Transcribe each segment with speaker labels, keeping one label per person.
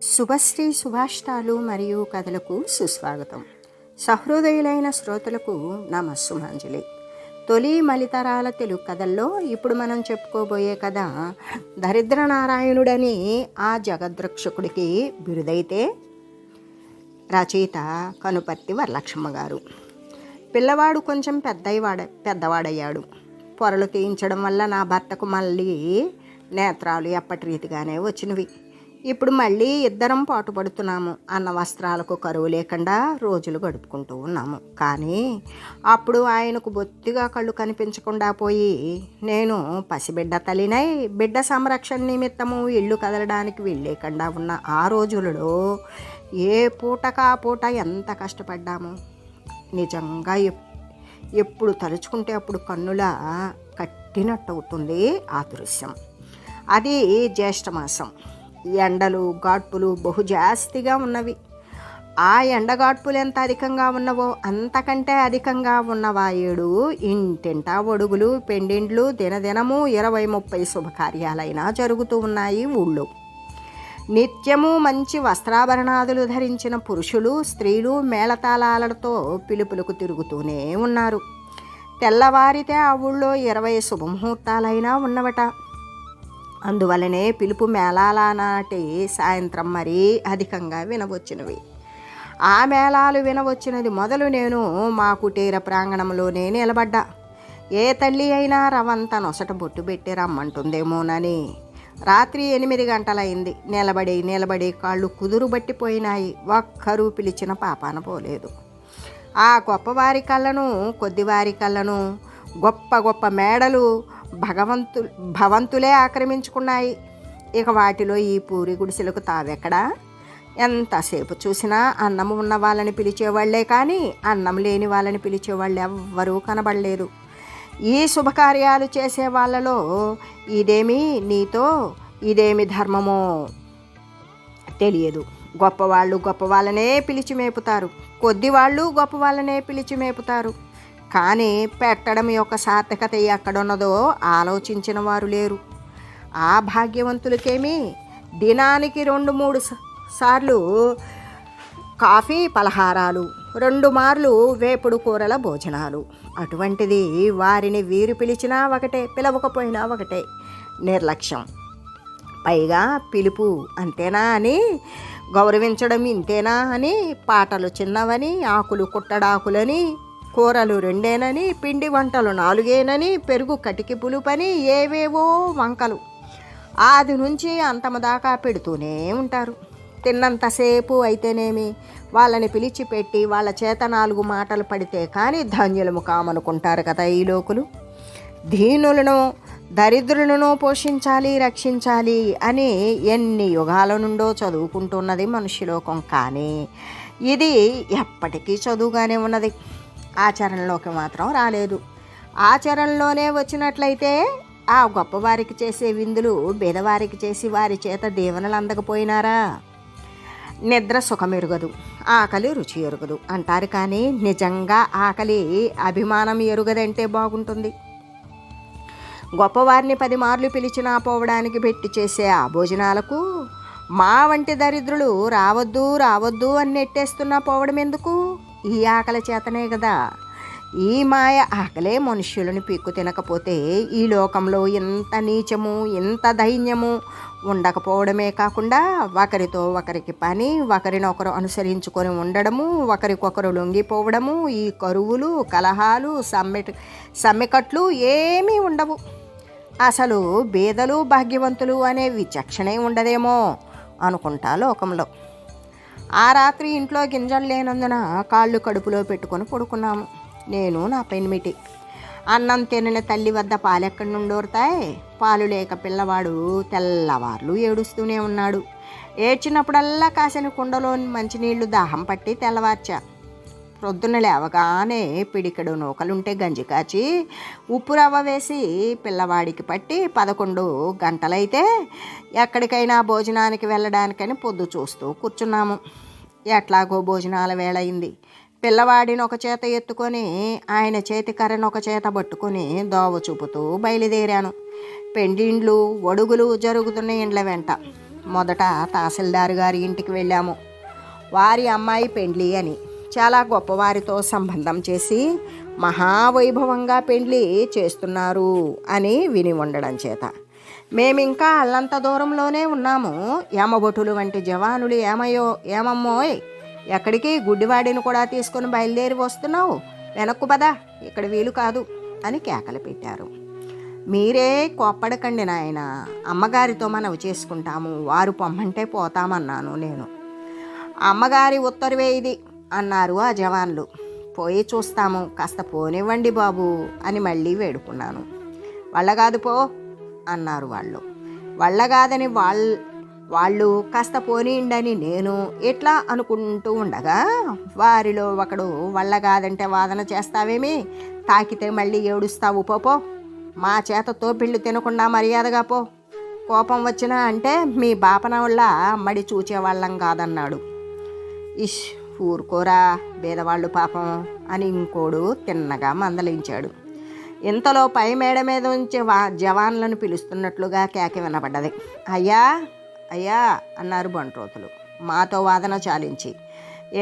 Speaker 1: శుభశ్రీ సుభాషితాలు మరియు కథలకు సుస్వాగతం. సహృదయులైన శ్రోతలకు నమస్సుమాంజలి. తొలి మలితరాల తెలుగు కథల్లో ఇప్పుడు మనం చెప్పుకోబోయే కథ దరిద్ర నారాయణుడని ఆ జగద్రక్షకుడికి బిరుదైతే రచయిత కనుపర్తి వరలక్ష్మ గారు. పిల్లవాడు కొంచెం పెద్దవాడయ్యాడు. పొరలు తీయించడం వల్ల నా భర్తకు మళ్ళీ నేత్రాలు ఎప్పటి రీతిగానే వచ్చినవి. ఇప్పుడు మళ్ళీ ఇద్దరం పాటుపడుతున్నాము. అన్న వస్త్రాలకు కరువు లేకుండా రోజులు గడుపుకుంటూ ఉన్నాము. కానీ అప్పుడు ఆయనకు బొత్తిగా కళ్ళు కనిపించకుండా పోయి నేను పసిబిడ్డ తల్లినై బిడ్డ సంరక్షణ నిమిత్తము ఇల్లు కదలడానికి వెళ్ళేకుండా ఉన్న ఆ రోజులలో ఏ పూటకా పూట ఎంత కష్టపడ్డాము. నిజంగా ఎప్పుడు తలుచుకుంటే అప్పుడు కన్నులా కట్టినట్టు అవుతుంది ఆ దృశ్యం. అది జ్యేష్ఠమాసం. ఎండలు గాడ్పులు బహు జాస్తిగా ఉన్నవి. ఆ ఎండగాడ్పులు ఎంత అధికంగా ఉన్నవో అంతకంటే అధికంగా ఉన్నవాయేడు ఇంటింటా ఒడుగులు పెండిండ్లు దినదినము 20-30 శుభకార్యాలైనా జరుగుతూ ఉన్నాయి ఊళ్ళో. నిత్యము మంచి వస్త్రాభరణాదులు ధరించిన పురుషులు స్త్రీలు మేళతాళాలతో పిలుపులకు తిరుగుతూనే ఉన్నారు. తెల్లవారితే ఆ ఊళ్ళో 20 శుభముహూర్తాలైనా ఉన్నవట. అందువలనే పిలుపు మేళాల నాటి సాయంత్రం మరీ అధికంగా వినవచ్చినవి. ఆ మేళాలు వినవచ్చినది మొదలు నేను మా కుటీర ప్రాంగణంలోనే నిలబడ్డా. ఏ తల్లి అయినా రవంత నొసట బొట్టు పెట్టి రమ్మంటుందేమోనని. రాత్రి 8 గంటలైంది. నిలబడి కాళ్ళు కుదురుబట్టిపోయినాయి. ఒక్కరూ పిలిచిన పాపాన పోలేదు. ఆ గొప్పవారి కళ్ళను కొద్దివారి కళ్ళను గొప్ప గొప్ప మేడలు భవంతులే ఆక్రమించుకున్నాయి. ఇక వాటిలో ఈ పూరి గుడిసెలకు తావెక్కడా? ఎంతసేపు చూసినా అన్నం ఉన్న వాళ్ళని పిలిచేవాళ్లే కానీ అన్నం లేని వాళ్ళని పిలిచేవాళ్ళు ఎవ్వరూ కనబడలేదు. ఈ శుభకార్యాలు చేసే వాళ్ళలో ఇదేమి నీతో ఇదేమి ధర్మమో తెలియదు. గొప్పవాళ్ళు గొప్పవాళ్ళనే పిలిచి మేపుతారు, కొద్దివాళ్ళు గొప్పవాళ్ళనే పిలిచి మేపుతారు. కానీ పెట్టడం యొక్క సార్థకత ఎక్కడున్నదో ఆలోచించిన వారు లేరు. ఆ భాగ్యవంతులకేమీ దినానికి 2-3 సార్లు కాఫీ పలహారాలు, 2 మార్లు వేపుడు కూరల భోజనాలు. అటువంటిది వారిని వీరు పిలిచినా ఒకటే, పిలవకపోయినా ఒకటే. నిర్లక్ష్యం. పైగా పిలుపు అంతేనా అని, గౌరవించడం ఇంతేనా అని, పాటలు చిన్నవని, ఆకులు కుట్టడాకులని, కూరలు 2 పిండి వంటలు 4 పెరుగు కటికి పులుపని, ఏవేవో వంకలు ఆది నుంచి అంతమదాకా పెడుతూనే ఉంటారు. తిన్నంతసేపు అయితేనేమి వాళ్ళని పిలిచి పెట్టి వాళ్ళ చేత 4 మాటలు పడితే కానీ ధాన్యులము కామనుకుంటారు కదా ఈ లోకులు. దీనులను దరిద్రులను పోషించాలి రక్షించాలి అని ఎన్ని యుగాల నుండో చదువుకుంటున్నది మనుష్యలోకం. కానీ ఇది ఎప్పటికీ చదువుగానే ఉన్నది, ఆచరణలోకి మాత్రం రాలేదు. ఆచరణలోనే వచ్చినట్లయితే ఆ గొప్పవారికి చేసే విందులు బేదవారికి చేసి వారి చేత దీవెనలు అందకపోయినారా? నిద్ర సుఖమెరుగదు, ఆకలి రుచి ఎరుగదు అంటారు. కానీ నిజంగా ఆకలి అభిమానం ఎరుగదంటే బాగుంటుంది. గొప్పవారిని 10 మార్లు పిలిచినా పోవడానికి పెట్టి చేసే ఆ భోజనాలకు మా వంటి దరిద్రులు రావద్దు అని నెట్టేస్తున్నా పోవడం ఎందుకు? ఈ ఆకలి చేతనే కదా. ఈ మాయ ఆకలే మనుష్యులను పీక్కు తినకపోతే ఈ లోకంలో ఇంత నీచము ఇంత దైన్యము ఉండకపోవడమే కాకుండా ఒకరితో ఒకరికి పని, ఒకరినొకరు అనుసరించుకొని ఉండడము, ఒకరికొకరు లొంగిపోవడము, ఈ కరువులు కలహాలు సమ్మెకట్లు ఏమీ ఉండవు. అసలు బేదలు భాగ్యవంతులు అనే విచక్షణే ఉండదేమో అనుకుంటా లోకంలో. ఆ రాత్రి ఇంట్లో గింజలు లేనందున కాళ్ళు కడుపులో పెట్టుకొని పడుకున్నాము. నేను నా పెనిమిటి. అన్నం తినని తల్లి వద్ద పాలెక్కడి నుండి ఊరుతాయి? పాలు లేక పిల్లవాడు తెల్లవార్లు ఏడుస్తూనే ఉన్నాడు. ఏడ్చినప్పుడల్లా కాసిన కుండలో మంచినీళ్లు దాహం పట్టి తెల్లవార్చా. ప్రొద్దున లేవగానే పిడికెడు నూకలుంటే గంజి కాచి ఉప్పు రవ్వ వేసి పిల్లవాడికి పట్టి 11 గంటలైతే ఎక్కడికైనా భోజనానికి వెళ్ళడానికని పొద్దు చూస్తూ కూర్చున్నాము. ఎట్లాగో భోజనాల వేళయింది. పిల్లవాడిని ఒక చేత ఎత్తుకొని ఆయన చేతి కర్రను ఒక చేత పట్టుకొని దోవ చూపుతూ బయలుదేరాను. పెండిండ్లు ఒడుగులు జరుగుతున్న ఇండ్ల వెంట మొదట తహసీల్దారు గారి ఇంటికి వెళ్ళాము. వారి అమ్మాయి పెండ్లి అని చాలా గొప్పవారితో సంబంధం చేసి మహావైభవంగా పెండ్లి చేస్తున్నారు అని విని ఉండడం చేత మేమింకా అల్లంత దూరంలోనే ఉన్నాము. యమభటులు వంటి జవానులు ఏమమ్మోయ్, ఎక్కడికి గుడ్డివాడిని కూడా తీసుకుని బయలుదేరి వస్తున్నావు, వెనక్కు పదా, ఇక్కడ వీలు కాదు అని కేకలు పెట్టారు. మీరే కోప్పడకండి నాయన, అమ్మగారితో మనవి చేసుకుంటాము, వారు పొమ్మంటే పోతామన్నాను నేను. అమ్మగారి ఉత్తర్వే ఇది అన్నారు ఆ జవాన్లు. పోయి చూస్తాము, కాస్త పోనివ్వండి బాబు అని మళ్ళీ వేడుకున్నాను. వాళ్ళగాదు పో అన్నారు వాళ్ళు. వాళ్ళగాదని వాళ్ళు కాస్త పోనీయండని నేను ఇట్లా అనుకుంటూ ఉండగా వారిలో ఒకడు వాళ్ళగాదంటే వాదన చేస్తావేమి, తాకితే మళ్ళీ ఏడుస్తావు, పోపో, మా చేత తోపిళ్ళు తినకుండా మర్యాదగా పో, కోపం వచ్చినా అంటే మీ బాపన వల్ల మడి చూచేవాళ్ళం కాదన్నాడు. ఇష్, ఊరుకోరా బేదవాళ్ళు పాపం అని ఇంకోడు తిన్నగా మందలించాడు. ఇంతలో పై మేడ మీద ఉంచి జవాన్లను పిలుస్తున్నట్లుగా కేక వినపడ్డది. అయ్యా అయ్యా అన్నారు బంట్రోతులు మాతో వాదన చాలించి.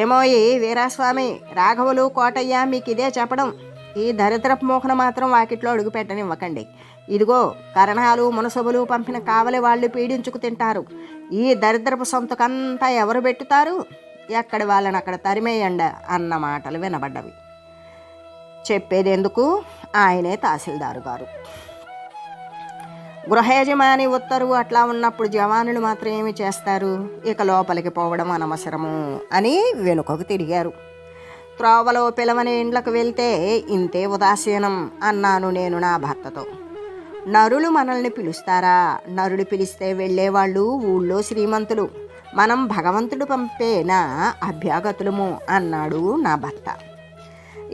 Speaker 1: ఏమోయి వీరాస్వామి, రాఘవులు, కోటయ్య మీకు ఇదే చెప్పడం, ఈ దరిద్రపు మోహన మాత్రం వాకిట్లో అడుగు పెట్టనివ్వకండి. ఇదిగో కరణాలు మునసబులు పంపిన కావలి వాళ్ళు పీడించుకు తింటారు. ఈ దరిద్రపు సొంతకంతా ఎవరు పెట్టుతారు, ఎక్కడి వాళ్ళని అక్కడ తరిమేయండ అన్న మాటలు వినబడ్డవి. చెప్పేదెందుకు, ఆయనే తహసీల్దారు గారు. గృహయజమాని ఉత్తర్వు అట్లా ఉన్నప్పుడు జవానులు మాత్రం ఏమి చేస్తారు, ఇక లోపలికి పోవడం అనవసరము అని వెనుకకు తిరిగారు. త్రోవలో పిలవని ఇండ్లకు వెళ్తే ఇంతే ఉదాసీనం అన్నాను నేను నా భర్తతో. నరులు మనల్ని పిలుస్తారా, నరుడు పిలిస్తే వెళ్ళేవాళ్ళు ఊళ్ళో శ్రీమంతులు, మనం భగవంతుడు పంపేన అభ్యాగతులము అన్నాడు నా భర్త.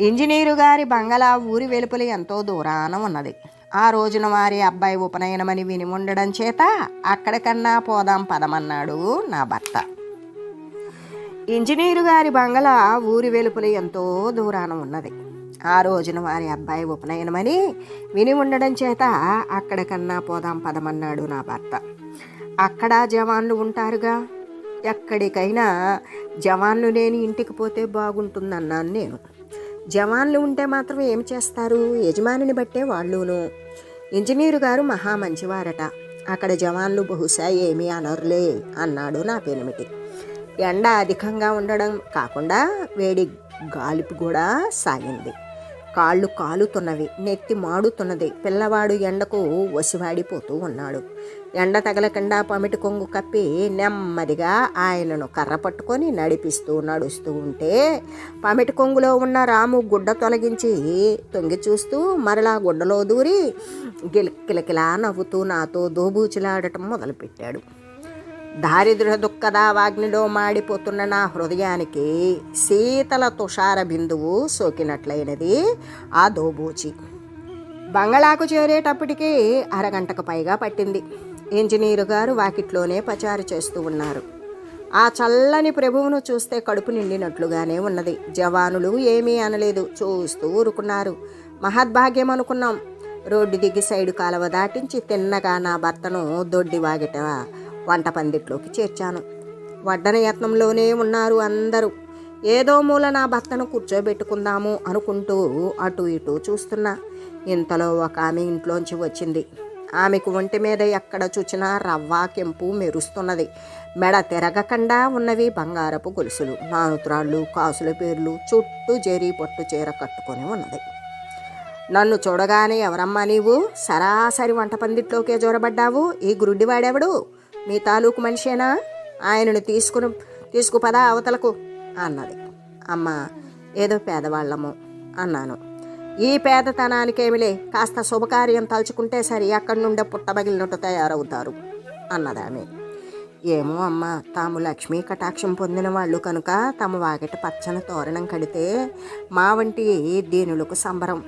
Speaker 1: ఇంజనీరు గారి బంగళా ఊరి వెలుపలి ఎంతో దూరాన ఉన్నది. ఆ రోజున వారి అబ్బాయి ఉపనయనమని విని ఉండడం చేత అక్కడికన్నా పోదాం పదమన్నాడు నా భర్త. ఇంజనీరు గారి బంగళా ఊరి వెలుపలి ఎంతో దూరాన ఉన్నది. ఆ రోజున వారి అబ్బాయి ఉపనయనమని విని ఉండడం చేత అక్కడికన్నా పోదాం పదమన్నాడు నా భర్త. అక్కడ జవాన్లు ఉంటారుగా, ఎక్కడికైనా జవాన్లు లేని ఇంటికి పోతే బాగుంటుందన్నాను నేను. జవాన్లు ఉంటే మాత్రం ఏం చేస్తారు, యజమానిని బట్టే వాళ్ళును. ఇంజనీరు గారు మహా మంచివారట, అక్కడ జవాన్లు బహుశా ఏమీ అనరులే అన్నాడు నా పెనిమిటి. ఎండ అధికంగా ఉండడం కాకుండా వేడి గాలిపి కూడా సాగింది. కాళ్ళు కాలుతున్నవి, నెత్తి మాడుతున్నది. పిల్లవాడు ఎండకు వసివాడిపోతూ ఉన్నాడు. ఎండ తగలకుండా పమిటి కొంగు కప్పి నెమ్మదిగా ఆయనను కర్ర పట్టుకొని నడుస్తూ ఉంటే పమిటి కొంగులో ఉన్న రాము గుడ్డ తొలగించి తొంగి చూస్తూ మరలా గుడ్డలో దూరి కిలకిలా నవ్వుతూ నాతో దోబూచులాడటం మొదలుపెట్టాడు. దారిద్ర్య దుఃఖదావాగ్నిలో మాడిపోతున్న నా హృదయానికి శీతల తుషార బిందువు సోకినట్లయినది ఆ దోబూచి. బంగళాకు చేరేటప్పటికీ అరగంటకు పైగా పట్టింది. ఇంజనీరు గారు వాకిట్లోనే పచారు చేస్తూ ఉన్నారు. ఆ చల్లని ప్రభువును చూస్తే కడుపు నిండినట్లుగానే ఉన్నది. జవానులు ఏమీ అనలేదు, చూస్తూ ఊరుకున్నారు. మహద్భాగ్యం అనుకున్నాం. రోడ్డు దిగి సైడు కాలువ దాటించి తిన్నగా నా భర్తను దొడ్డి వాగిట వంట పందిట్లోకి చేర్చాను. వడ్డన యత్నంలోనే ఉన్నారు అందరూ. ఏదో మూల నా భర్తను కూర్చోబెట్టుకుందాము అనుకుంటూ అటు ఇటు చూస్తున్నా. ఇంతలో ఒక ఆమె ఇంట్లోంచి వచ్చింది. ఆమెకు ఒంటి మీద ఎక్కడ చూచినా రవ్వ కెంపు మెరుస్తున్నది. మెడ తిరగకుండా ఉన్నవి బంగారపు గొలుసులు, నానుత్రాళ్ళు, కాసుల పేర్లు, చుట్టూ జరీ పట్టు చీర కట్టుకొని ఉన్నది. నన్ను చూడగానే ఎవరమ్మా నీవు, సరాసరి వంట పందిట్లోకే జోరబడ్డావు, ఈ గురుడివాడెవడు, మీ తాలూకు మనిషేనా, ఆయనను తీసుకుపదా అవతలకు అన్నది. అమ్మ, ఏదో పేదవాళ్ళము అన్నాను. ఈ పేదతనానికేమిలే, కాస్త శుభకార్యం తలుచుకుంటే సరి అక్కడి నుండే పుట్టబగిలినట్టు తయారవుతారు అన్నదామె. ఏమో అమ్మ, తాము లక్ష్మీ కటాక్షం పొందిన వాళ్ళు కనుక తమ వాకిట పచ్చని తోరణం కడితే మా వంటి దీనులకు సంబరం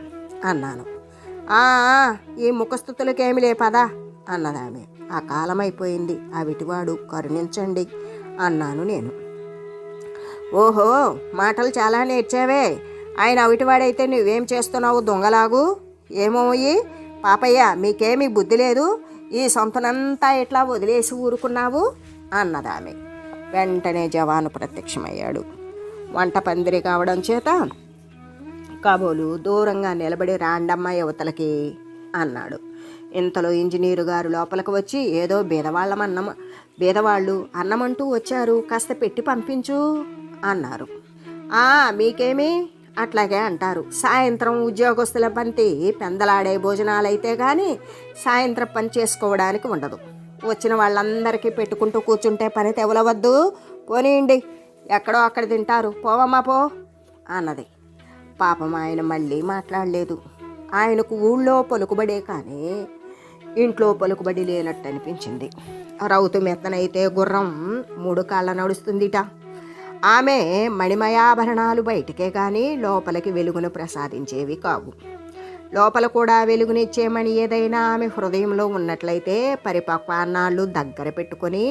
Speaker 1: అన్నాను. ఈ ముఖస్థుతులకేమిలే పదా అన్నదామె. ఆ కాలం అయిపోయింది, ఆ విటివాడు కరుణించండి అన్నాను నేను. ఓహో, మాటలు చాలా నేర్చావే. ఆయన అవిటివాడైతే నువ్వేం చేస్తున్నావు దొంగలాగు? ఏమోయి పాపయ్య, మీకేమీ బుద్ధి లేదు. ఈ సొంతనంతా ఎట్లా వదిలేసి ఊరుకున్నావు అన్నదామె. వెంటనే జవాను ప్రత్యక్షమయ్యాడు. వంట పందిరి కావడం చేత కాబోలు దూరంగా నిలబడి రాండమ్మ యువతలకి అన్నాడు. ఇంతలో ఇంజనీరు గారు లోపలికి వచ్చి, ఏదో బీదవాళ్ళు అన్నమంటూ వచ్చారు, కాస్త పెట్టి పంపించు అన్నారు. మీకేమీ అట్లాగే అంటారు. సాయంత్రం ఉద్యోగస్తుల పంతి పెందలాడే భోజనాలైతే కానీ సాయంత్రం పని చేసుకోవడానికి ఉండదు. వచ్చిన వాళ్ళందరికీ పెట్టుకుంటూ కూర్చుంటే పని తెవలవద్దు, పోనీయండి, ఎక్కడో అక్కడ తింటారు, పోవమ్మా పో అన్నది. పాపం ఆయన మళ్ళీ మాట్లాడలేదు. ఆయనకు ఊళ్ళో పలుకుబడే కానీ ఇంట్లో పలుకుబడి లేనట్టు అనిపించింది. రౌతు మెత్తనైతే గుర్రం 3 కాళ్ళ నడుస్తుందిట. ఆమె మణిమయాభరణాలు బయటికే కానీ లోపలికి వెలుగును ప్రసాదించేవి కావు. లోపల కూడా వెలుగునిచ్చే మణి ఏదైనా ఆమె హృదయంలో ఉన్నట్లయితే పరిపక్వాన్నాళ్ళు దగ్గర పెట్టుకొని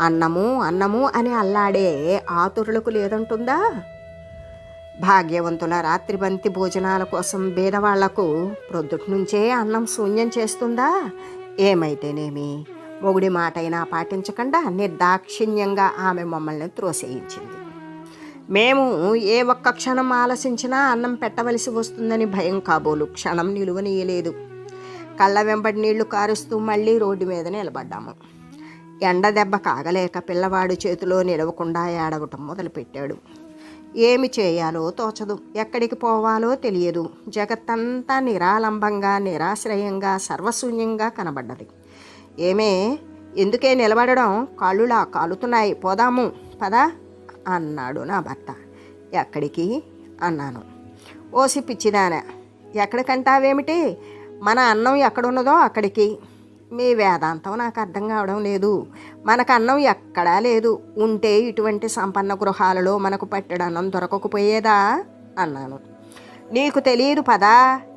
Speaker 1: అన్నము అన్నము అని అల్లాడే ఆతురులకు లేదంటుందా? భాగ్యవంతుల రాత్రి బంతి భోజనాల కోసం బీదవాళ్లకు ప్రొద్దుటి నుంచే అన్నం శూన్యం చేస్తుందా? ఏమైతేనేమి మొగుడి మాటైనా పాటించకుండా నిర్దాక్షిణ్యంగా ఆమె మమ్మల్ని త్రోసేయించింది. మేము ఏ ఒక్క క్షణం ఆలసించినా అన్నం పెట్టవలసి వస్తుందని భయం కాబోలు క్షణం నిలువనీయలేదు. కళ్ళ వెంబడి నీళ్లు కారుస్తూ మళ్ళీ రోడ్డు మీద నిలబడ్డాము. ఎండ దెబ్బ కాగలేక పిల్లవాడు చేతిలో నిలవకుండా ఏడవటం మొదలుపెట్టాడు. ఏమి చేయాలో తోచదు, ఎక్కడికి పోవాలో తెలియదు. జగత్తంతా నిరాలంబంగా, నిరాశ్రయంగా, సర్వశూన్యంగా కనబడ్డది. ఏమే, ఎందుకే నిలబడడం, కాళ్ళులా కాలుతున్నాయి, పోదాము పదా అన్నాడు నా భర్త. ఎక్కడికి అన్నాను. ఓసి పిచ్చిదానా, ఎక్కడికంటావేమిటి? మన అన్నం ఎక్కడున్నదో అక్కడికి. మీ వేదాంతం నాకు అర్థం కావడం లేదు. మనకు అన్నం ఎక్కడా లేదు. ఉంటే ఇటువంటి సంపన్న గృహాలలో మనకు పట్టెడన్నం దొరకకపోయేదా అన్నాను. నీకు తెలియదు పదా,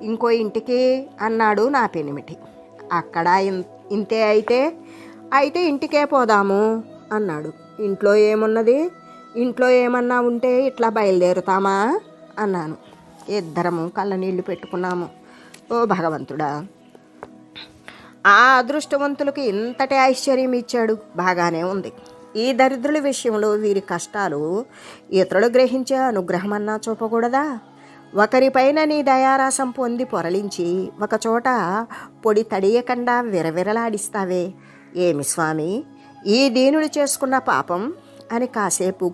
Speaker 1: ఇంకో ఇంటికి అన్నాడు నా పెనిమిటి. అక్కడ ఇంతే అయితే ఇంటికే పోదాము అన్నాడు. ఇంట్లో ఏమున్నది? ఇంట్లో ఏమన్నా ఉంటే ఇట్లా బయలుదేరుతామా అన్నాను. ఇద్దరము కళ్ళనీళ్ళు పెట్టుకున్నాము. ఓ భగవంతుడా, ఆ అదృష్టవంతులకు ఇంతటి ఐశ్వర్యం ఇచ్చాడు, బాగానే ఉంది. ఈ దరిద్రుల విషయంలో వీరి కష్టాలు ఇతరులు గ్రహించే అనుగ్రహమన్నా చూపకూడదా? ఒకరిపైన నీ దయారాసం పొంది పొరలించి ఒకచోట పొడి తడియకుండా విరవిరలాడిస్తావే, ఏమి స్వామి ఈ దీనుడు చేసుకున్న పాపం అని కాసేపు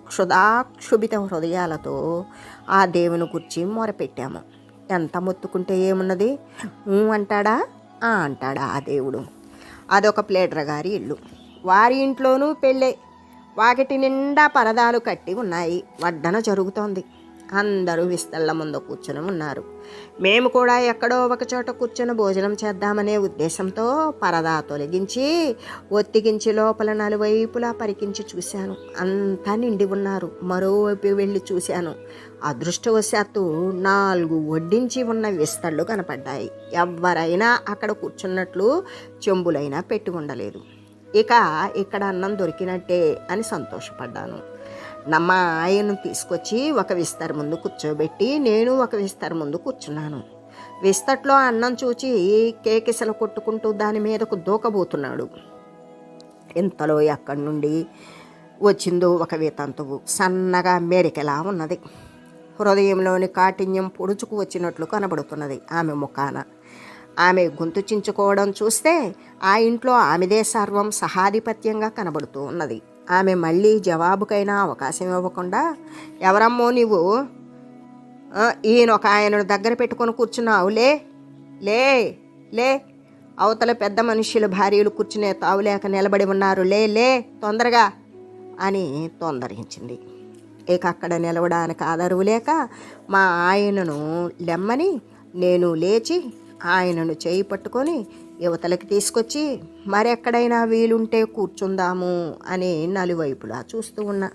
Speaker 1: క్షుభిత హృదయాలతో ఆ దేవుని గురించి మొరపెట్టాము. ఎంత మొత్తుకుంటే ఏమున్నది, అంటాడా అంటాడా ఆ దేవుడు. అదొక ప్లేటర్ గారి ఇల్లు. వారి ఇంట్లోనూ పెళ్ళే. వాకిటి నిండా పరదాలు కట్టి ఉన్నాయి. వడ్డన జరుగుతోంది. అందరూ విస్తళ్ళ ముందు కూర్చొని ఉన్నారు. మేము కూడా ఎక్కడో ఒక చోట కూర్చొని భోజనం చేద్దామనే ఉద్దేశంతో పరదా తొలగించి ఒత్తిగించి లోపల నలువైపులా పరికించి చూశాను. అంతా నిండి ఉన్నారు. మరోవైపు వెళ్ళి చూశాను. అదృష్టవశాత్తు 4 వడ్డించి ఉన్న విస్తళ్ళు కనపడ్డాయి. ఎవరైనా అక్కడ కూర్చున్నట్లు చెంబులైనా పెట్టి ఉండలేదు. ఇక ఇక్కడ అన్నం దొరికినట్టే అని సంతోషపడ్డాను. నమ్మ ఆయన్ను తీసుకొచ్చి ఒక విస్తర్ ముందు కూర్చోబెట్టి నేను ఒక విస్తర్ ముందు కూర్చున్నాను. విస్తట్లో అన్నం చూచి కేకిసలు కొట్టుకుంటూ దాని మీదకు దూకబోతున్నాడు. ఇంతలో ఎక్కడి నుండి వచ్చిందో ఒక వితంతువు. సన్నగా మెరికెలా ఉన్నది. హృదయంలోని కాఠిన్యం పొడుచుకు వచ్చినట్లు కనబడుతున్నది ఆమె ముఖాన. ఆమె గొంతు చించుకోవడం చూస్తే ఆ ఇంట్లో ఆమెదే సర్వం సహాధిపత్యంగా కనబడుతూ ఉన్నది. ఆమె మళ్ళీ జవాబుకైనా అవకాశం ఇవ్వకుండా, ఎవరమ్మో నీవు, ఈయనొక ఆయనను దగ్గర పెట్టుకొని కూర్చున్నావు, లే లే లే, అవతల పెద్ద మనుష్యుల భార్యలు కూర్చునే తావులేక నిలబడి ఉన్నారు, లే లే తొందరగా అని తొందరించింది. ఇక అక్కడ నిలవడానికి ఆదరువు లేక మా ఆయనను లెమ్మని నేను లేచి ఆయనను చేయి పట్టుకొని యువతలకి తీసుకొచ్చి మరెక్కడైనా వీలుంటే కూర్చుందాము అని నలువైపులా చూస్తూ ఉన్నా.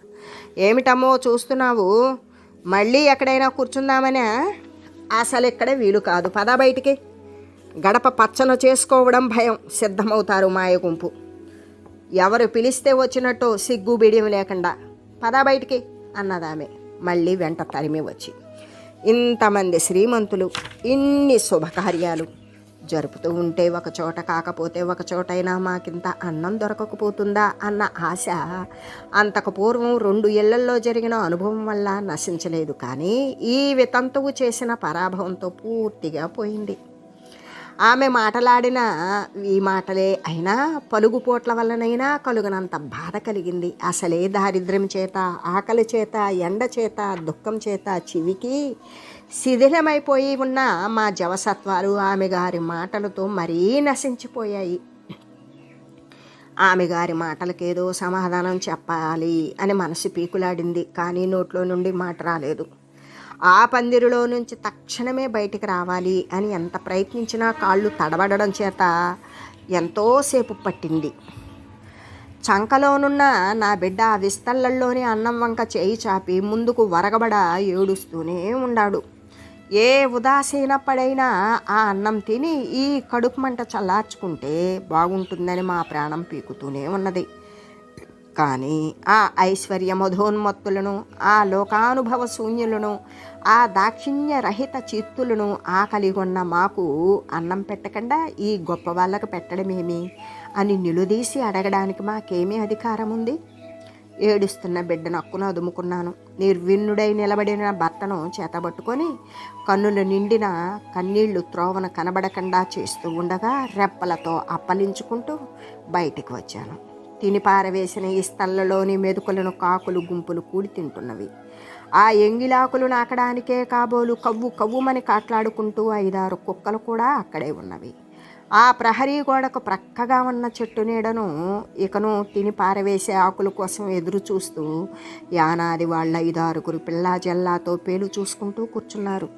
Speaker 1: ఏమిటమ్మో చూస్తున్నావు, మళ్ళీ ఎక్కడైనా కూర్చుందామనే? అసలు ఇక్కడే వీలు కాదు, పద బయటికి. గడప పచ్చన చేసుకోవడం భయం, సిద్ధమవుతారు మాయ గుంపు. ఎవరు పిలిస్తే వచ్చినట్టు సిగ్గు బిడియం లేకుండా పద బయటికి అన్నదామె మళ్ళీ వెంట తరిమి వచ్చి. ఇంతమంది శ్రీమంతులు, ఇన్ని శుభకార్యాలు, జరుపుతూ ఉంటే ఒక చోట కాకపోతే ఒక చోటైనా మాకింత అన్నం దొరకకపోతుందా అన్న ఆశ అంతకు పూర్వం 2 ఏళ్లలో జరిగిన అనుభవం వల్ల నశించలేదు. కానీ ఈ వితంతువు చేసిన పరాభవంతో పూర్తిగా పోయింది. ఆమె మాటలాడిన ఈ మాటలే అయినా పలుగుపోట్ల వల్లనైనా కలుగనంత బాధ కలిగింది. అసలే దారిద్ర్యం చేత, ఆకలి చేత, ఎండ చేత, దుఃఖం చేత చివికి శిథిలమైపోయి ఉన్న మా జవసత్వాలు ఆమె గారి మాటలతో మరీ నశించిపోయాయి. ఆమె గారి మాటలకేదో సమాధానం చెప్పాలి అని మనసు పీకులాడింది. కానీ నోట్లో నుండి మాట రాలేదు. ఆ పందిరిలో నుంచి తక్షణమే బయటికి రావాలి అని ఎంత ప్రయత్నించినా కాళ్ళు తడబడడం చేత ఎంతోసేపు పట్టింది. చంకలోనున్న నా బిడ్డ ఆ విస్తళ్ళల్లోని అన్నం వంక చేయి చాపి ముందుకు వరగబడ ఏడుస్తూనే ఉన్నాడు. ఏ ఉదాసీనపడైనా ఆ అన్నం తిని ఈ కడుపు మంట చల్లార్చుకుంటే బాగుంటుందని మా ప్రాణం పీకుతూనే ఉన్నది. కానీ ఆ ఐశ్వర్య మధోన్మత్తులను, ఆ లోకానుభవ శూన్యులను, ఆ దాక్షిణ్య రహిత చిత్తులను ఆకలిగొన్న మాకు అన్నం పెట్టకుండా ఈ గొప్ప వాళ్ళకు పెట్టడమేమి అని నిలుదీసి అడగడానికి మాకేమీ అధికారం ఉంది? ఏడుస్తున్న బిడ్డ నక్కున అదుముకున్నాను. నిర్విన్నుడై నిలబడిన భర్తను చేతబట్టుకొని కన్నులు నిండిన కన్నీళ్లు త్రోవన కనబడకుండా చేస్తూ ఉండగా రెప్పలతో అప్పలించుకుంటూ బయటికి వచ్చాను. తిని పారవేసిన ఈ స్థలంలోని మెతుకులను కాకులు గుంపులు కూడి తింటున్నవి. ఆ ఎంగిలాకులు నాకడానికే కాబోలు కవ్వు కవ్వుమని కాట్లాడుకుంటూ 5-6 కుక్కలు కూడా అక్కడే ఉన్నవి. ఆ ప్రహరీ గోడకు ప్రక్కగా ఉన్న చెట్టు నీడను ఇకను తిని పారవేసే ఆకుల కోసం ఎదురు చూస్తూ యానాది వాళ్ళ 5-6 పిల్లా జల్లాతో పేలు చూసుకుంటూ కూర్చున్నారు.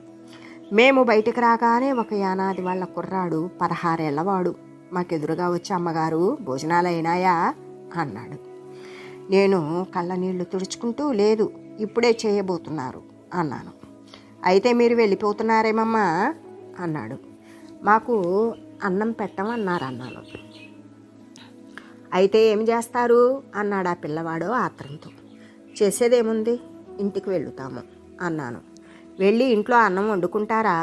Speaker 1: మేము బయటికి రాగానే ఒక యానాది వాళ్ళ కుర్రాడు 16 ఏళ్లవాడు మాకెదురుగా వచ్చి, అమ్మగారు భోజనాలైనాయా అన్నాడు. నేను కళ్ళనీళ్లు తుడుచుకుంటూ, లేదు ఇప్పుడే చేయబోతున్నారు అన్నాను. అయితే మీరు వెళ్ళిపోతున్నారేమమ్మా అన్నాడు. మాకు అన్నం పెట్టమన్నారు అన్నాను. అయితే ఏం చేస్తారు అన్నాడు ఆ పిల్లవాడు ఆత్రంతో. చేసేదేముంది, ఇంటికి వెళుతాము అన్నాను. వెళ్ళి ఇంట్లో అన్నం వండుకుంటారా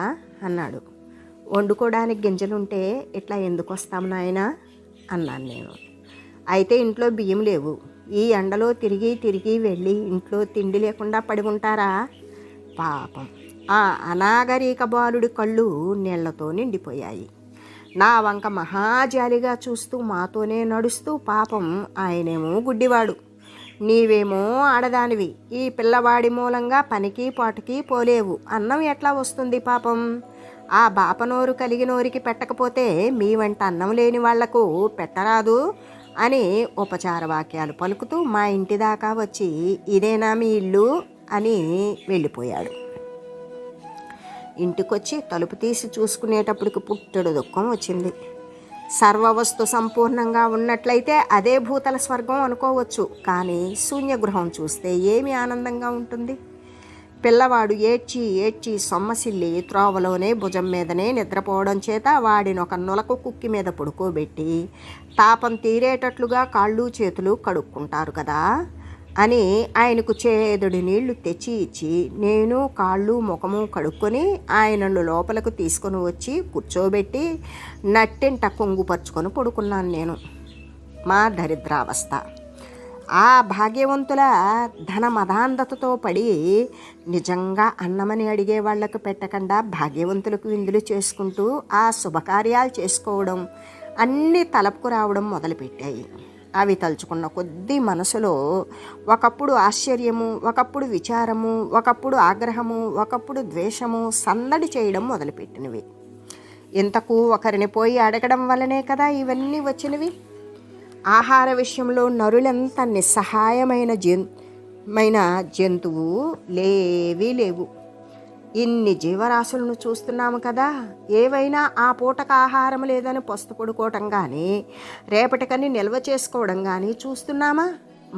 Speaker 1: అన్నాడు. వండుకోవడానికి గింజలుంటే ఇట్లా ఎందుకు వస్తాం నాయనా అన్నాను నేను. అయితే ఇంట్లో బియ్యం లేవు, ఈ ఎండలో తిరిగి తిరిగి వెళ్ళి ఇంట్లో తిండి లేకుండా పడి ఉంటారా? పాపం ఆ అనాగరిక బాలుడి కళ్ళు నీళ్లతో నిండిపోయాయి. నా వంక మహాజాలిగా చూస్తూ మాతోనే నడుస్తూ, పాపం ఆయనేమో గుడ్డివాడు, నీవేమో ఆడదానివి, ఈ పిల్లవాడి మూలంగా పనికి పాటుకి పోలేవు, అన్నం ఎట్లా వస్తుంది పాపం, ఆ బాపనోరు కలిగినోరికి పెట్టకపోతే మీ వంట అన్నం లేని వాళ్లకు పెట్టరాదు అని ఉపచార వాక్యాలు పలుకుతూ మా ఇంటి దాకా వచ్చి ఇదేనా మీ ఇల్లు అని వెళ్ళిపోయాడు. ఇంటికొచ్చి తలుపు తీసి చూసుకునేటప్పటికి పుట్టెడు దుఃఖం వచ్చింది. సర్వవస్తు సంపూర్ణంగా ఉన్నట్లయితే అదే భూతల స్వర్గం అనుకోవచ్చు. కానీ శూన్యగృహం చూస్తే ఏమి ఆనందంగా ఉంటుంది? పిల్లవాడు ఏడ్చి ఏడ్చి సొమ్మసిల్లి త్రోవలోనే భుజం మీదనే నిద్రపోవడం చేత వాడిని ఒక నులకు కుక్కి మీద పడుకోబెట్టి తాపం తీరేటట్లుగా కాళ్ళు చేతులు కడుక్కుంటారు కదా అని ఆయనకు చేదుడి నీళ్లు తెచ్చి ఇచ్చి నేను కాళ్ళు ముఖము కడుక్కొని ఆయనను లోపలకు తీసుకొని వచ్చి కూర్చోబెట్టి నట్టింట కొంగుపరుచుకొని పడుకున్నాను నేను. మా దరిద్రావస్థ. ఆ భాగ్యవంతుల ధన మదాంధతతో పడి నిజంగా అన్నమని అడిగే వాళ్లకు పెట్టకుండా భాగ్యవంతులకు విందులు చేసుకుంటూ ఆ శుభకార్యాలు చేసుకోవడం అన్నీ తలపుకు రావడం మొదలుపెట్టాయి. అవి తలుచుకున్న కొద్దీ మనసులో ఒకప్పుడు ఆశ్చర్యము, ఒకప్పుడు విచారము, ఒకప్పుడు ఆగ్రహము, ఒకప్పుడు ద్వేషము సందడి చేయడం మొదలుపెట్టినవి. ఇంతకు ఒకరిని పోయి అడగడం వల్లనే కదా ఇవన్నీ వచ్చినవి. ఆహార విషయంలో నరులెంత నిస్సహాయమైన జంతువు లేవు. ఇన్ని జీవరాశులను చూస్తున్నాము కదా, ఏవైనా ఆ పూటకు ఆహారం లేదని పస్తు పడుకోవటం కానీ రేపటికని నిల్వ చేసుకోవడం కానీ చూస్తున్నామా?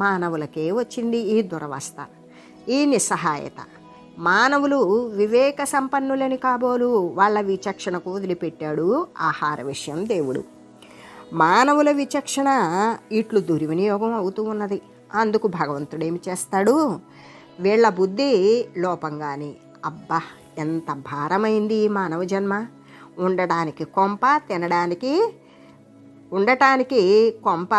Speaker 1: మానవులకే వచ్చింది ఈ దురవస్థ, ఈ నిస్సహాయత. మానవులు వివేక సంపన్నులని కాబోలు వాళ్ళ విచక్షణకు వదిలిపెట్టాడు ఆహార విషయం దేవుడు. మానవుల విచక్షణ ఇట్లు దుర్వినియోగం అవుతూ ఉన్నది. అందుకు భగవంతుడేమి చేస్తాడు? వీళ్ళ బుద్ధి లోపంగాని, అబ్బా ఎంత భారమైంది ఈ మానవ జన్మ, ఉండడానికి కొంప, ఉండటానికి కొంప,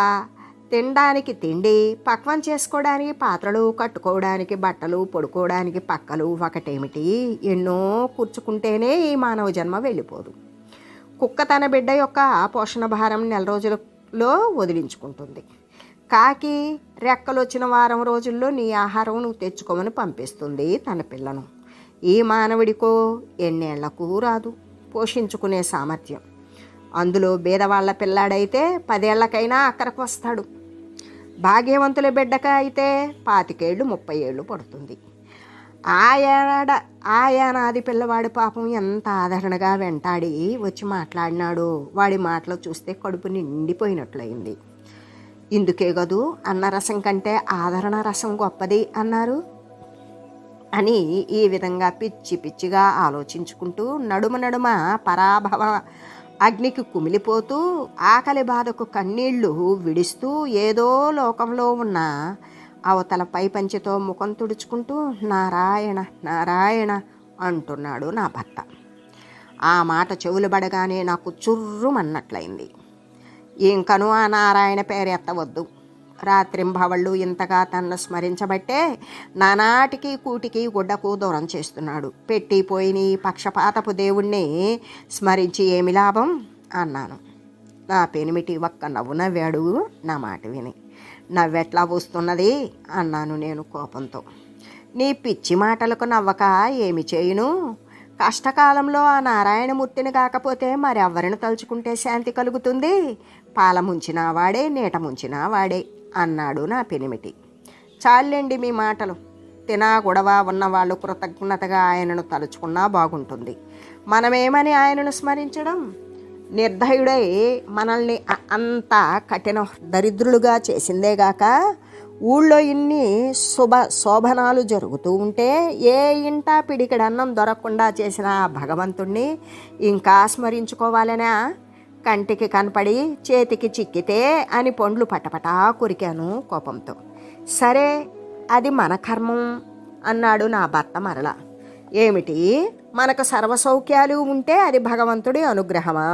Speaker 1: తినడానికి తిండి, పక్వం చేసుకోవడానికి పాత్రలు, కట్టుకోవడానికి బట్టలు, పడుకోవడానికి పక్కలు, ఒకటేమిటి ఎన్నో కూర్చుకుంటేనే ఈ మానవ జన్మ వెళ్ళిపోదు. కుక్క తన బిడ్డ యొక్క పోషణ భారం 4 రోజులలో వదిలించుకుంటుంది. కాకి రెక్కలు వచ్చిన వారం రోజుల్లో నీ ఆహారం నువ్వు తెచ్చుకోమని పంపిస్తుంది తన పిల్లను. ఈ మానవుడికో ఎన్నేళ్లకు రాదు పోషించుకునే సామర్థ్యం. అందులో బీదవాళ్ల పిల్లాడైతే 10 ఏళ్లకైనా అక్కడికి వస్తాడు. భాగ్యవంతుల బిడ్డక అయితే 25 ఏళ్ళు 30 ఏళ్ళు పడుతుంది. ఆయానాది పిల్లవాడి పాపం ఎంత ఆదరణగా వెంటాడి వచ్చి మాట్లాడినాడు. వాడి మాటలు చూస్తే కడుపు నిండిపోయినట్లయింది. ఇందుకే గదు అన్న రసం కంటే ఆదరణ రసం గొప్పది అన్నారు అని ఈ విధంగా పిచ్చి పిచ్చిగా ఆలోచించుకుంటూ నడుమ పరాభవ అగ్నికి కుమిలిపోతూ ఆకలి బాధకు కన్నీళ్లు విడుస్తూ ఏదో లోకంలో ఉన్న అవతల పైపంచితో ముఖం తుడుచుకుంటూ నారాయణ నారాయణ అంటున్నాడు నా భర్త. ఆ మాట చెవులు పడగానే నాకు చుర్రుమన్నట్లయింది. ఇంకను ఆ నారాయణ పేరు ఎత్తవద్దు. రాత్రింబవళ్ళు ఇంతగా తన్ను స్మరించబట్టే నానాటికి కూటికి గుడ్డకు దూరం చేస్తున్నాడు. పెట్టిపోయిన పక్షపాతపు దేవుణ్ణి స్మరించి ఏమి లాభం అన్నాను. నా పెనిమిటి ఒక్క నవ్వు నవ్వాడు నా మాట విని. నవ్వెట్లా వస్తున్నది అన్నాను నేను కోపంతో. నీ పిచ్చి మాటలకు నవ్వక ఏమి చేయును? కష్టకాలంలో ఆ నారాయణమూర్తిని కాకపోతే మరెవ్వరిని తలుచుకుంటే శాంతి కలుగుతుంది? పాల ముంచినా వాడే, నీట ముంచినా వాడే అన్నాడు నా పెనిమిటి. చాలండి మీ మాటలు. తినా గొడవ ఉన్నవాళ్ళు కృతజ్ఞతగా ఆయనను తలుచుకున్నా బాగుంటుంది. మనమేమని ఆయనను స్మరించడం? నిర్దయుడై మనల్ని అంత కఠిన దరిద్రులుగా చేసిందేగాక ఊళ్ళో ఇన్ని శోభనాలు జరుగుతూ ఉంటే ఏ ఇంట పిడికిడన్నం దొరకకుండా చేసిన భగవంతుణ్ణి ఇంకా స్మరించుకోవాలనా? కంటికి కనపడి చేతికి చిక్కితే అని పండ్లు పటపటా కొరికాను కోపంతో. సరే, అది మన కర్మం అన్నాడు నా భర్త మరలా. ఏమిటి? మనకు సర్వసౌఖ్యాలు ఉంటే అది భగవంతుడి అనుగ్రహమా?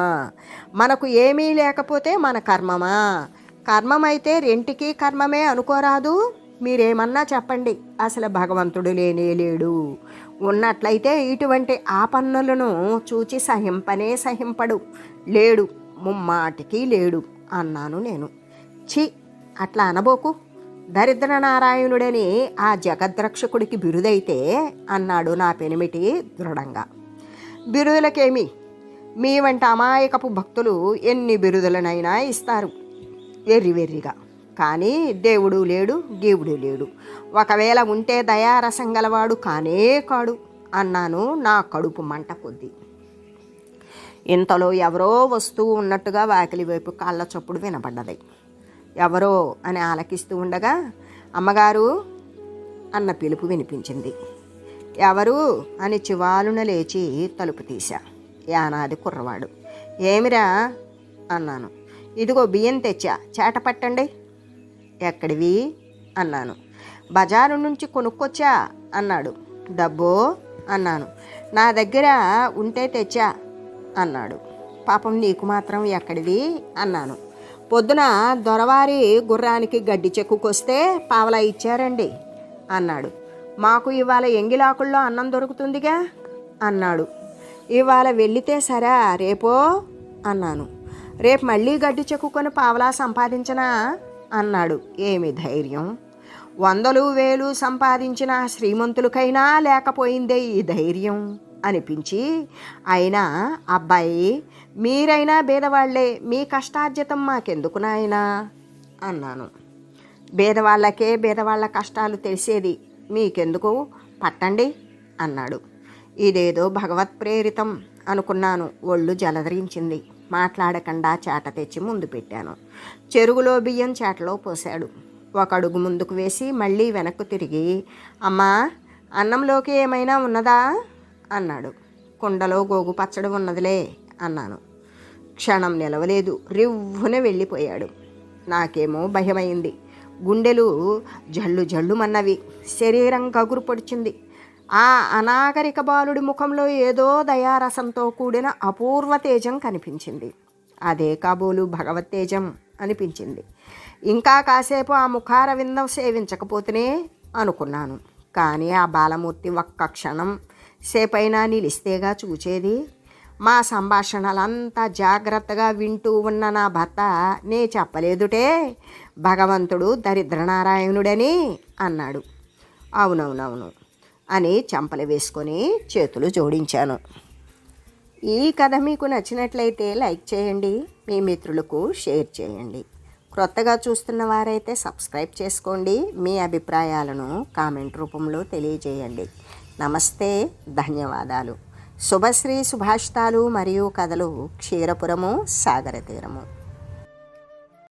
Speaker 1: మనకు ఏమీ లేకపోతే మన కర్మమా? కర్మమైతే రెంటికి కర్మమే అనుకోరాదు? మీరేమన్నా చెప్పండి. అసలు భగవంతుడు లేడు. ఉన్నట్లయితే ఇటువంటి ఆపన్నులను చూచి సహింపడు. లేడు, ముమ్మాటికి లేడు అన్నాను నేను. ఛీ, అట్లా అనబోకు. దరిద్ర నారాయణుడని ఆ జగద్రక్షకుడికి బిరుదైతే అన్నాడు నా పెనిమిటి దృఢంగా. బిరుదులకేమి? మీ వంటి అమాయకపు భక్తులు ఎన్ని బిరుదులనైనా ఇస్తారు వెర్రిగా. కానీ దేవుడు లేడు, గీవుడు లేడు. ఒకవేళ ఉంటే దయారసం గలవాడు కానే కాడు అన్నాను నా కడుపు మంట కొద్దీ. ఇంతలో ఎవరో వస్తూ ఉన్నట్టుగా వాకిలి వైపు కాళ్ళ చప్పుడు వినపడ్డది. ఎవరో అని ఆలకిస్తూ ఉండగా అమ్మగారు అన్న పిలుపు వినిపించింది. ఎవరు అని చివాలున లేచి తలుపు తీశా. యానాది కుర్రవాడు. ఏమిరా అన్నాను. ఇదిగో బియ్యం తెచ్చా, చేట పట్టండి. ఎక్కడివి అన్నాను. బజారు నుంచి కొనుక్కొచ్చా అన్నాడు. డబ్బో అన్నాను. నా దగ్గర ఉంటే తెచ్చా అన్నాడు. పాపం నీకు మాత్రం ఎక్కడివి అన్నాను. పొద్దున దొరవారి గుర్రానికి గడ్డి చెక్కుకొస్తే పావలా ఇచ్చారండి అన్నాడు. మాకు ఇవాళ ఎంగిలాకుల్లో అన్నం దొరుకుతుందిగా అన్నాడు. ఇవాళ వెళ్ళితే సరే, రేపో అన్నాను. రేపు మళ్ళీ గడ్డి చెక్కుకొని పావలా సంపాదించనా అన్నాడు. ఏమి ధైర్యం! 100,000 1000 సంపాదించిన శ్రీమంతులకైనా లేకపోయిందే ఈ ధైర్యం అనిపించి, అయినా అబ్బాయి మీరైనా బేదవాళ్లే, మీ కష్టార్జితం మాకెందుకు నాయనా అన్నాను. బేదవాళ్ళకే బేదవాళ్ళ కష్టాలు తెలిసేది, మీకెందుకు, పట్టండి అన్నాడు. ఇదేదో భగవత్ ప్రేరితం అనుకున్నాను. ఒళ్ళు జలధరించింది. మాట్లాడకుండా చేట తెచ్చి ముందు పెట్టాను. చెరుగులో బియ్యం చేటలో పోశాడు. ఒక అడుగు ముందుకు వేసి మళ్ళీ వెనక్కు తిరిగి, అమ్మా అన్నంలోకి ఏమైనా ఉన్నదా అన్నాడు. కుండలో గోగు పచ్చడి ఉన్నదిలే అన్నాను. క్షణం నిలవలేదు, రివ్వున వెళ్ళిపోయాడు. నాకేమో భయమైంది. గుండెలు జల్లుమన్నవి, శరీరం గగురు పొడిచింది. ఆ అనాగరిక బాలుడి ముఖంలో ఏదో దయారసంతో కూడిన అపూర్వ తేజం కనిపించింది. అదే కాబోలు భగవత్ తేజం అనిపించింది. ఇంకా కాసేపు ఆ ముఖార విందం సేవించకపోతేనే అనుకున్నాను. కానీ ఆ బాలమూర్తి ఒక్క క్షణం సేపైనా నిలిస్తేగా చూచేది. మా సంభాషణలంతా జాగ్రత్తగా వింటూ ఉన్న నా భర్త, నే చెప్పలేదుటే భగవంతుడు దరిద్రనారాయణుడని అన్నాడు. అవునవునవును అని చెంపలు వేసుకొని చేతులు జోడించాను. ఈ కథ మీకు నచ్చినట్లయితే లైక్ చేయండి, మీ మిత్రులకు షేర్ చేయండి. క్రొత్తగా చూస్తున్న వారైతే సబ్స్క్రైబ్ చేసుకోండి. మీ అభిప్రాయాలను కామెంట్ రూపంలో తెలియజేయండి. నమస్తే, ధన్యవాదాలు. శుభశ్రీ సుభాషితాలు మరియు కథలు, క్షీరపురము, సాగర తీరము.